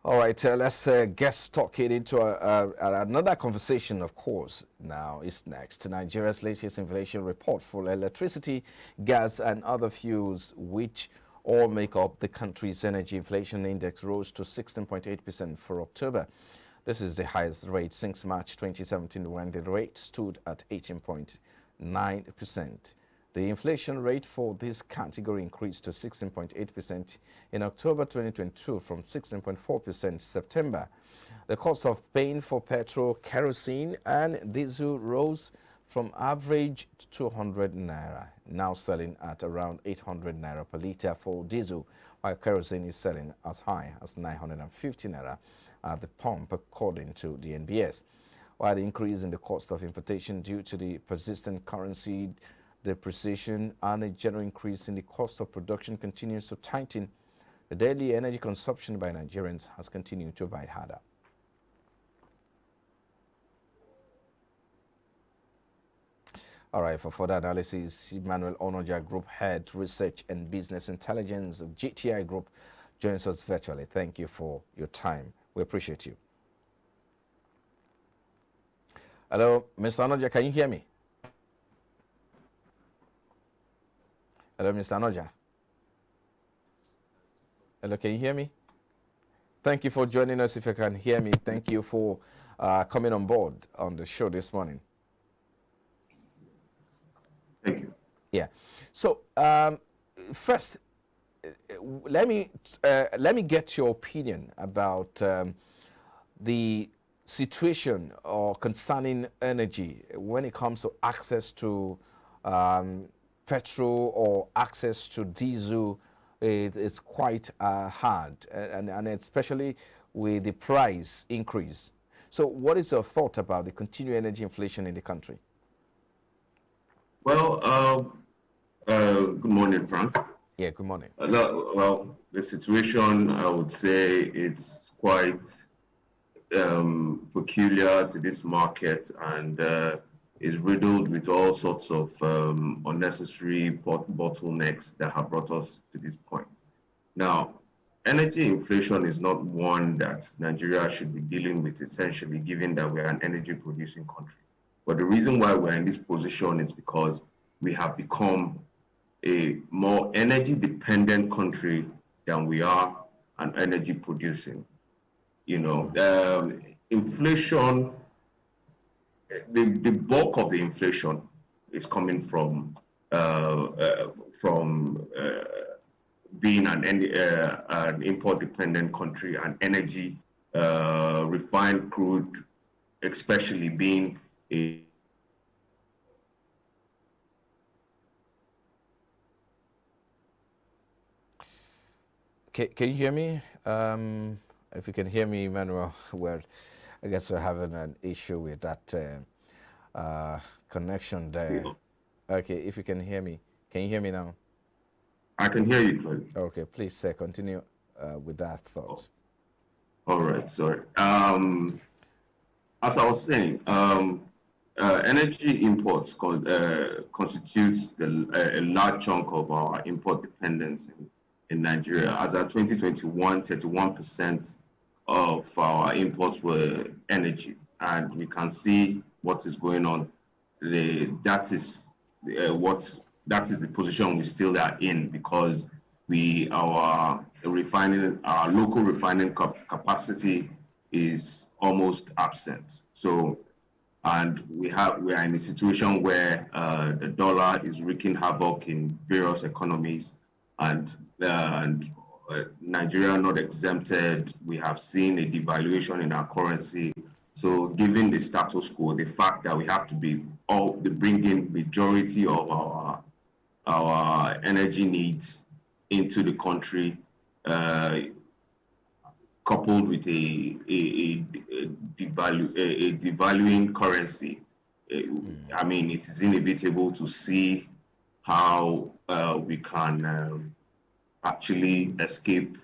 All right, let's get stuck into another conversation, of course. Now is next. Nigeria's latest inflation report for electricity, gas, and other fuels, which all make up the country's energy inflation index, rose to 16.8% for October. This is the highest rate since March 2017, when the rate stood at 18.9%. The inflation rate for this category increased to 16.8% in October 2022 from 16.4% in September. The cost of paying for petrol, kerosene, and diesel rose from average 200 naira, now selling at around 800 naira per litre for diesel, while kerosene is selling as high as 950 naira at the pump, according to the NBS. While the increase in the cost of importation due to the persistent currency depreciation and a general increase in the cost of production continues to tighten, the daily energy consumption by Nigerians has continued to bite harder. All right, for further analysis, Emmanuel Onoja, Group Head, Research and Business Intelligence of GTI Group, joins us virtually. Thank you for your time. We appreciate you. Hello, Mr. Onoja, can you hear me? Hello, Mr. Anoja. Hello, can you hear me? Thank you for joining us. If you can hear me, thank you for coming on board on the show this morning. Thank you. Yeah. So first, let me get your opinion about the situation or concerning energy when it comes to access to petrol or access to diesel. It's quite hard, and especially with the price increase. So what is your thought about the continued energy inflation in the country? Well, good morning, Frank. Yeah, good morning. Well, the situation, I would say, it's quite peculiar to this market, and is riddled with all sorts of unnecessary bottlenecks that have brought us to this point. Now, energy inflation is not one that Nigeria should be dealing with, essentially, given that we're an energy producing country. But the reason why we're in this position is because we have become a more energy dependent country than we are an energy producing. You know, inflation, the bulk of the inflation is coming from being an import-dependent country, and energy, refined crude, especially being a Can you hear me? If you can hear me, Emmanuel, I guess we're having an issue with that connection there. Okay, if you can hear me. Can you hear me now? I can hear you clearly. Okay, please continue with that thought. All right, sorry. As I was saying, energy imports constitutes a large chunk of our import dependence in Nigeria. As of 2021, 31% of our imports were energy, and we can see what is going on. That is the position we still are in, because our local refining capacity is almost absent. So, and we are in a situation where the dollar is wreaking havoc in various economies, and Nigeria not exempted. We have seen a devaluation in our currency. So, given the status quo, the fact that we have to bring in majority of our energy needs into the country, coupled with a devaluing currency, I mean, it is inevitable to see how we can actually escape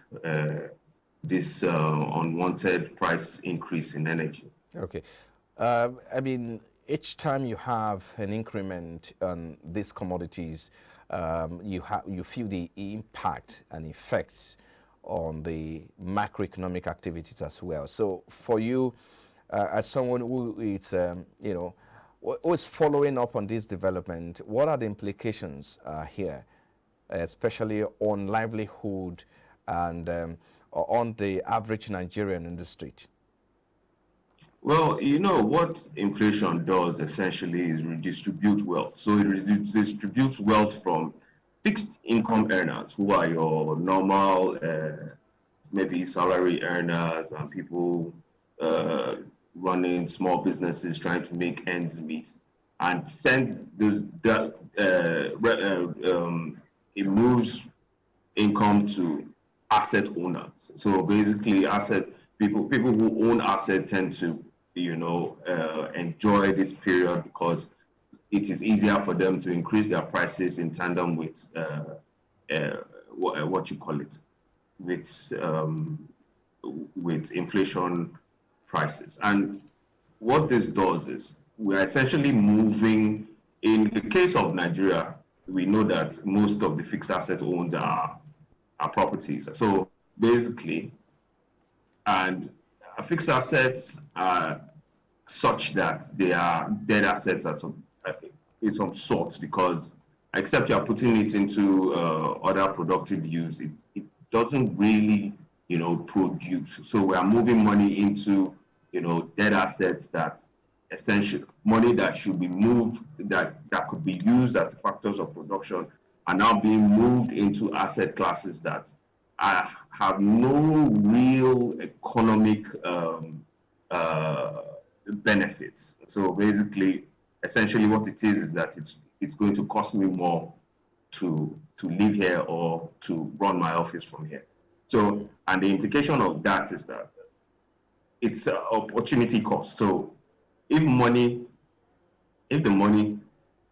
this unwanted price increase in energy. Okay. I mean, each time you have an increment on these commodities, you feel the impact and effects on the macroeconomic activities as well. So for you, as someone who is, who is following up on this development, what are the implications here, especially on livelihood and on the average Nigerian in the street? Well, what inflation does essentially is redistribute wealth. So it redistributes wealth from fixed income earners, who are your normal, maybe salary earners and people running small businesses trying to make ends meet, and it moves income to asset owners. So basically, people who own asset tend to enjoy this period because it is easier for them to increase their prices in tandem with with inflation prices. And what this does is we're essentially moving. In the case of Nigeria, we know that most of the fixed assets owned are properties. So basically, and fixed assets are such that they are dead assets in some sorts, because except you're putting it into other productive use, it doesn't really produce. So we are moving money into dead assets, that essentially money that should be moved, that could be used as factors of production, are now being moved into asset classes that have no real economic benefits. So basically, essentially what it is that it's going to cost me more to live here or to run my office from here. So, and the implication of that is that it's an opportunity cost. So if the money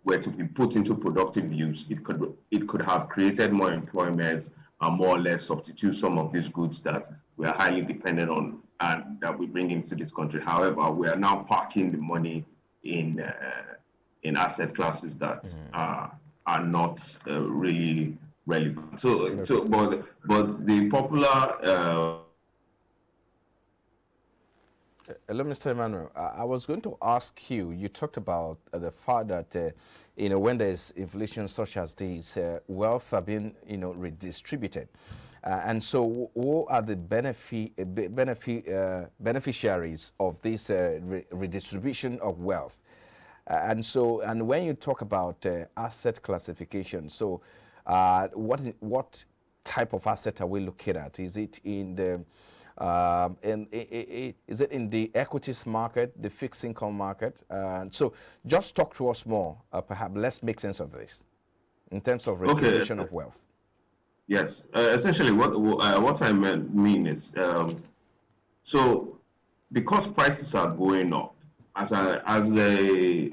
were to be put into productive use, it could have created more employment and more or less substitute some of these goods that we are highly dependent on and that we bring into this country. However, we are now parking the money in asset classes that are not really relevant. But the popular. Hello, Mr. Emmanuel. I was going to ask you. You talked about the fact that when there's inflation such as this, wealth are being redistributed, and so who are the beneficiaries of this redistribution of wealth? And when you talk about asset classification, so what type of asset are we looking at? Is it in the is it in the equities market, the fixed income market? So just talk to us more. Perhaps let's make sense of this in terms of redistribution of wealth. Yes, essentially what I mean is, so because prices are going up, as a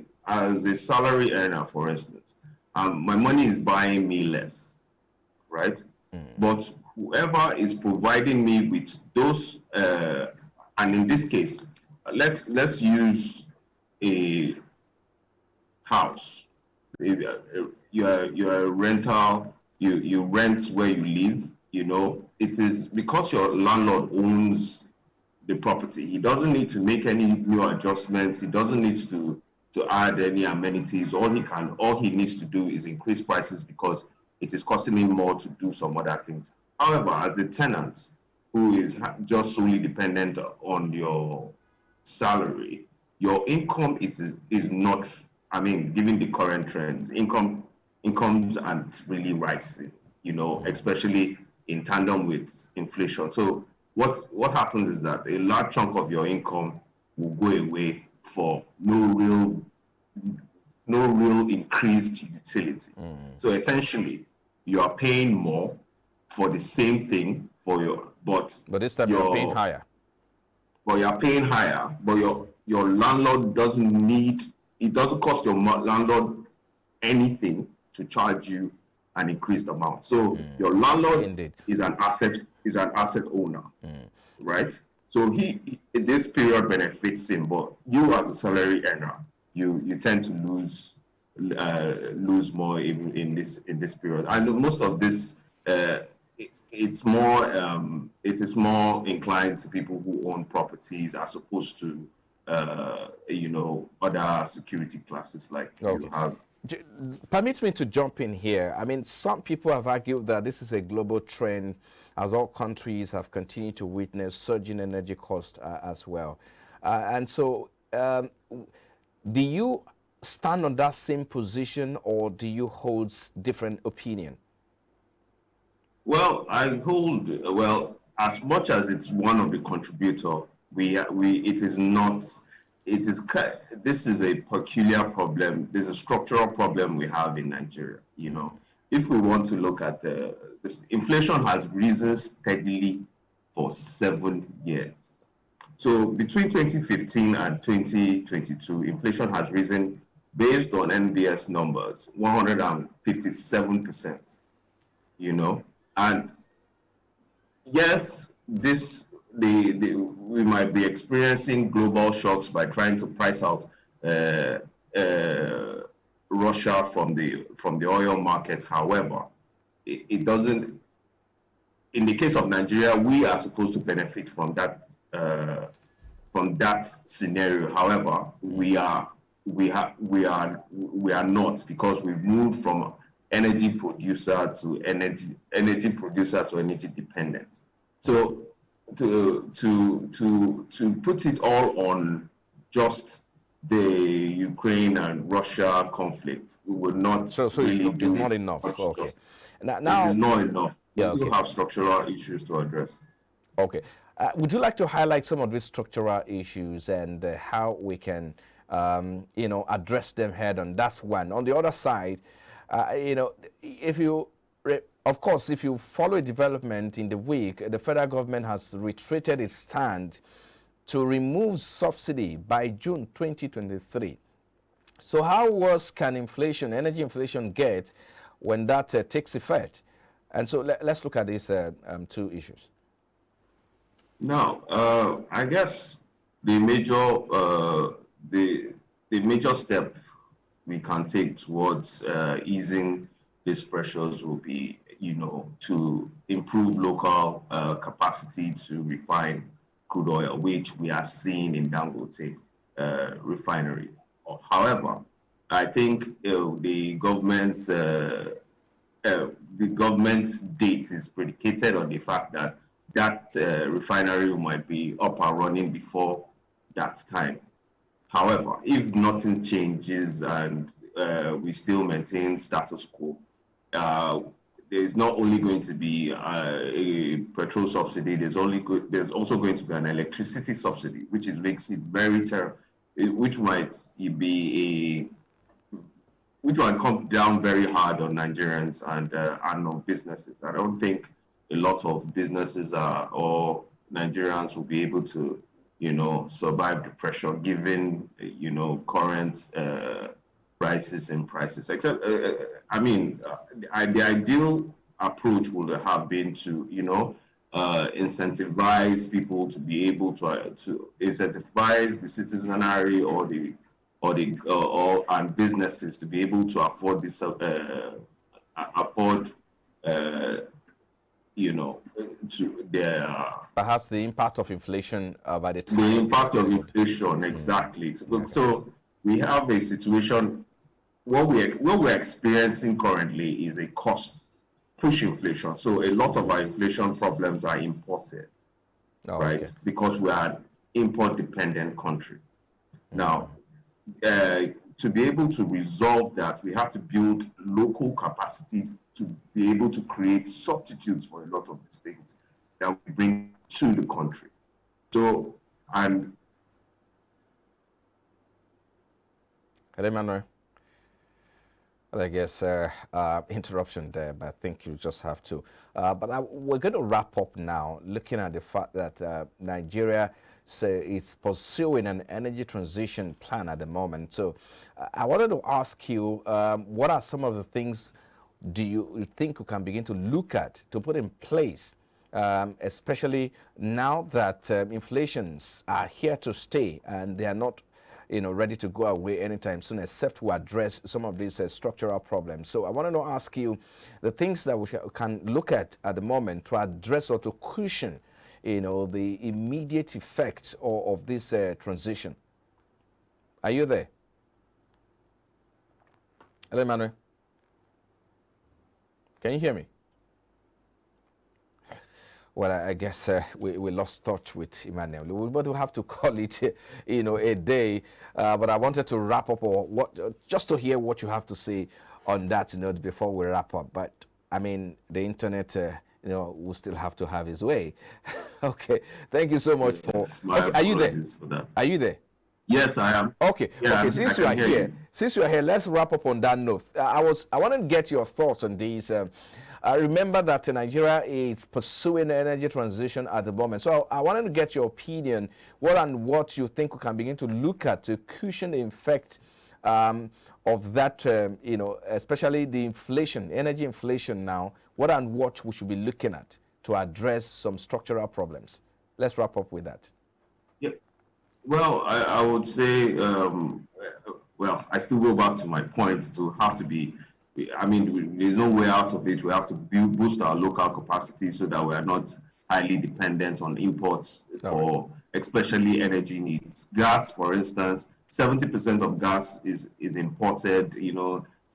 salary earner, for instance, my money is buying me less, right? But whoever is providing me with those, and in this case, let's use a house. You're a rental. You rent where you live. It is because your landlord owns the property. He doesn't need to make any new adjustments. He doesn't need to add any amenities. All he needs to do is increase prices because it is costing him more to do some other things. However, as the tenant who is just solely dependent on your salary, your income is not. I mean, given the current trends, incomes aren't really rising. Especially in tandem with inflation. So what happens is that a large chunk of your income will go away for no real increased utility. So essentially, you are paying more for the same thing but this time you're paying higher. But you're paying higher, but your landlord doesn't cost your landlord anything to charge you an increased amount. So your landlord is an asset owner, right? So he this period benefits him, but you as a salary earner, you tend to lose more in this period. And most of this it is more inclined to people who own properties as opposed to other security classes like Okay. you have. Permit me to jump in here. I mean, some people have argued that this is a global trend as all countries have continued to witness surging energy costs as well. And so, do you stand on that same position, or do you hold different opinion? Well, as much as it's one of the contributor, it is not. This is a peculiar problem. There's a structural problem we have in Nigeria. If we want to look at this, inflation has risen steadily for 7 years. So between 2015 and 2022, inflation has risen based on NBS numbers, 157%. And yes, we might be experiencing global shocks by trying to price out Russia from the oil market. However, it doesn't. In the case of Nigeria, we are supposed to benefit from that scenario. However, we are not, because we've moved from energy producer to energy dependent. So to put it all on just the Ukraine and Russia conflict, we would not. So really it's not enough. Okay. Now it's not enough. We okay. still have structural issues to address. Okay. Would you like to highlight some of these structural issues and how we can, address them head on? That's one. On the other side, if you follow a development in the week, the federal government has reiterated its stand to remove subsidy by June 2023. So how worse can energy inflation get when that takes effect? And so let's look at these two issues. Now, I guess the major step we can take towards easing these pressures will be, to improve local capacity to refine crude oil, which we are seeing in Dangote refinery. However, I think the government's date is predicated on the fact that refinery might be up and running before that time. However, if nothing changes and we still maintain status quo, there's not only going to be a petrol subsidy, there's also going to be an electricity subsidy, which makes it very terrible, which might come down very hard on Nigerians and on businesses. I don't think a lot of businesses or Nigerians will be able to, survive the pressure given, current prices. Except, the ideal approach would have been to, incentivize people to be able to incentivize the citizenry and businesses to be able to afford this, to their perhaps the impact of inflation by the time. The impact of inflation, exactly. So we have a situation. What we're experiencing currently is a cost push inflation. So a lot of our inflation problems are imported, right? Okay. Because we are an import-dependent country. Now, to be able to resolve that, we have to build local capacity to be able to create substitutes for a lot of these things that we bring to the country. So, and Emmanuel, I guess interruption there, but I think you just have to. We're going to wrap up now, looking at the fact that Nigeria is pursuing an energy transition plan at the moment. So I wanted to ask you, what are some of the things do you think you can begin to look at to put in place, especially now that inflations are here to stay and they are not ready to go away anytime soon, except we address some of these structural problems. So I want to ask you the things that we can look at the moment to address or to cushion, the immediate effects of this transition. Are you there? Hello, Emmanuel. Can you hear me? Well, I guess we lost touch with Emmanuel. But we'll have to call it, a day. But I wanted to wrap up, just to hear what you have to say on that note before we wrap up. But I mean, the internet, will still have to have its way. Okay. Thank you so much for. Okay, are you there? For that. Are you there? Yes, I am. Okay. Yeah, okay. Since you are here, let's wrap up on that note. I want to get your thoughts on these. I remember that Nigeria is pursuing energy transition at the moment. So I wanted to get your opinion, what you think we can begin to look at to cushion the effect of that, especially the inflation, energy inflation now, what we should be looking at to address some structural problems. Let's wrap up with that. Yeah. Well, I would say, I still go back to my point to have to be, there's no way out of it. We have to boost our local capacity so that we are not highly dependent on imports for especially energy needs. Gas, for instance, 70% of gas is imported,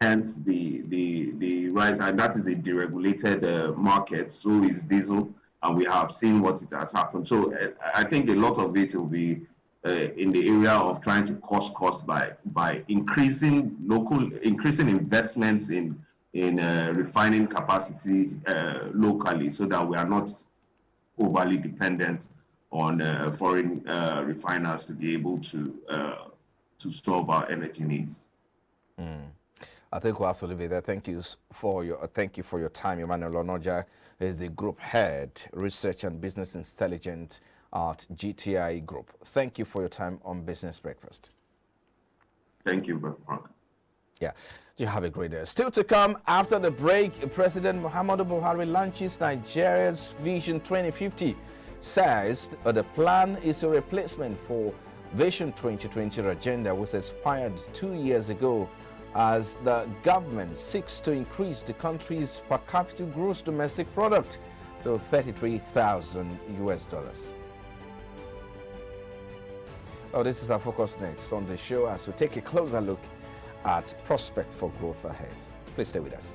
hence the rise, and that is a deregulated market. So is diesel, and we have seen what it has happened. So I think a lot of it will be in the area of trying to cost by increasing investments in refining capacity locally, so that we are not overly dependent on foreign refiners to be able to solve our energy needs. I think we'll have to leave it there. Thank you for your time. Emmanuel Onoja is the Group Head, Research and Business Intelligence at GTI Group. Thank you for your time on Business Breakfast. Thank you, Brother Frank. Yeah, you have a great day. Still to come after the break, President Muhammadu Buhari launches Nigeria's Vision 2050. Says the plan is a replacement for Vision 2020 agenda, which expired 2 years ago, as the government seeks to increase the country's per capita gross domestic product to $33,000. Oh, this is our focus next on the show as we take a closer look at prospect for growth ahead. Please stay with us.